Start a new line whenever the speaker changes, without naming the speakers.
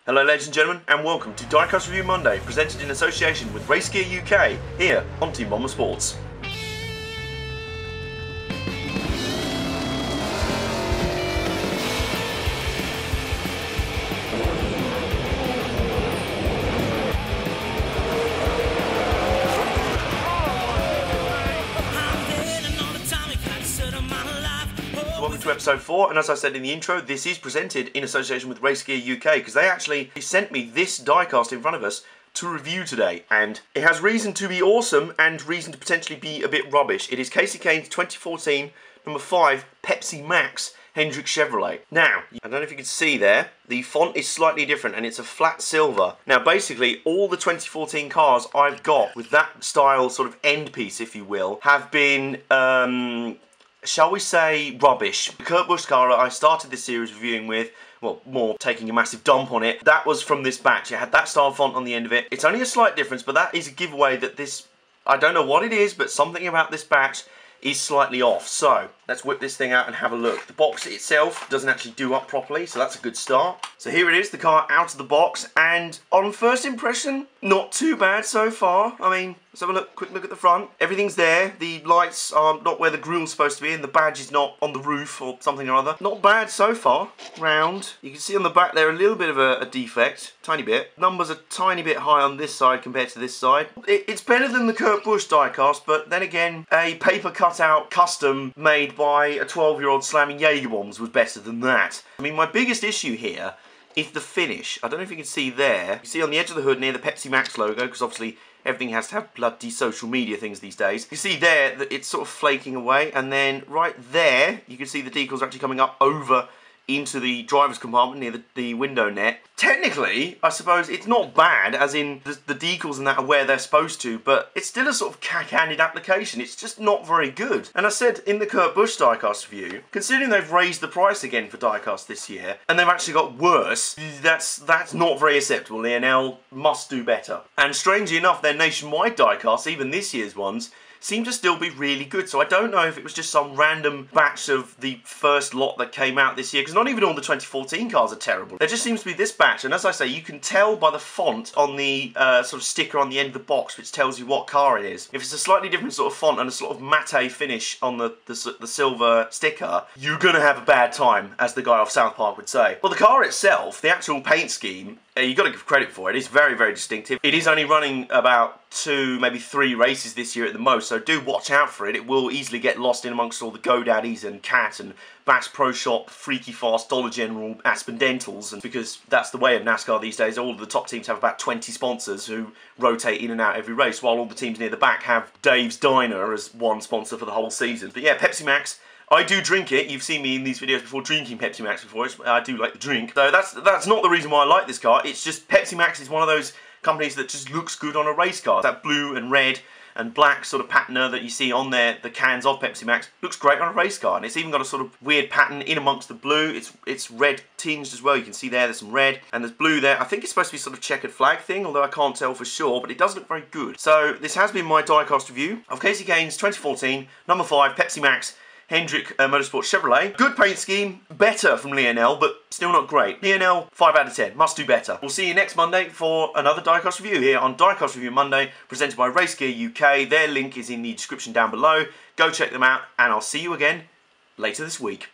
Hello ladies and gentlemen, and welcome to Diecast Review Monday, presented in association with Race Gear UK, here on Team Bomber Sports. Welcome to episode 4, and as I said in the intro, this is presented in association with Race Gear UK, because they actually sent me this diecast in front of us to review today, and it has reason to be awesome and reason to potentially be a bit rubbish. It is Kasey Kahne's 2014 number 5 Pepsi Max Hendrick Chevrolet. Now, I don't know if you can see there, the font is slightly different and it's a flat silver. Now basically all the 2014 cars I've got with that style sort of end piece, if you will, have been shall we say rubbish. The Kurt Busch car I started this series reviewing with, well, more taking a massive dump on it, that was from this batch. It had that style font on the end of it. It's only a slight difference, but that is a giveaway that this, I don't know what it is, but something about this batch is slightly off. So let's whip this thing out and have a look. The box itself doesn't actually do up properly, so that's a good start. So here it is, the car out of the box, and on first impression, not too bad so far. I mean, let's have a look, quick look at the front. Everything's there. The lights are not where the grille's supposed to be, and the badge is not on the roof or something or other. Not bad so far. Round. You can see on the back there a little bit of a defect, tiny bit. Numbers are a tiny bit high on this side compared to this side. It's better than the Kurt Busch diecast, but then again, a paper cutout custom made by a 12-year-old slamming Jaeger bombs was better than that. I mean, my biggest issue here is the finish. I don't know if you can see there. You see on the edge of the hood near the Pepsi Max logo, because obviously everything has to have bloody social media things these days. You see there that it's sort of flaking away, and then right there you can see the decals are actually coming up over into the driver's compartment near the window net. Technically, I suppose it's not bad, as in the decals and that are where they're supposed to, but it's still a sort of cack-handed application. It's just not very good. And I said in the Kurt Busch diecast review, considering they've raised the price again for diecast this year, and they've actually got worse, that's not very acceptable. Lionel must do better. And strangely enough, their nationwide diecasts, even this year's ones, seem to still be really good. So I don't know if it was just some random batch of the first lot that came out this year, because not even all the 2014 cars are terrible. There just seems to be this batch, and as I say, you can tell by the font on the sort of sticker on the end of the box, which tells you what car it is. If it's a slightly different sort of font and a sort of matte finish on the silver sticker, you're going to have a bad time, as the guy off South Park would say. Well, the car itself, the actual paint scheme, you've got to give credit for it. It's very, very distinctive. It is only running about 2, maybe 3 races this year at the most, so do watch out for it. It will easily get lost in amongst all the GoDaddies and Cat and Bass Pro Shop, Freaky Fast, Dollar General, Aspendentals, and because that's the way of NASCAR these days. All of the top teams have about 20 sponsors who rotate in and out every race, while all the teams near the back have Dave's Diner as one sponsor for the whole season. But yeah, Pepsi Max, I do drink it. You've seen me in these videos before drinking Pepsi Max before. I do like the drink. So that's not the reason why I like this car. It's just Pepsi Max is one of those companies that just looks good on a race car. That blue and red and black sort of patina that you see on there, the cans of Pepsi Max, looks great on a race car. And it's even got a sort of weird pattern in amongst the blue. It's red tinged as well. You can see there's some red and there's blue there. I think it's supposed to be sort of checkered flag thing, although I can't tell for sure, but it does look very good. So this has been my diecast review of Kasey Kahne's 2014 number 5 Pepsi Max Hendrick Motorsport Chevrolet. Good paint scheme, better from Lionel, but still not great. Lionel, 5 out of 10, must do better. We'll see you next Monday for another diecast review here on Diecast Review Monday, presented by Race Gear UK. Their link is in the description down below. Go check them out, and I'll see you again later this week.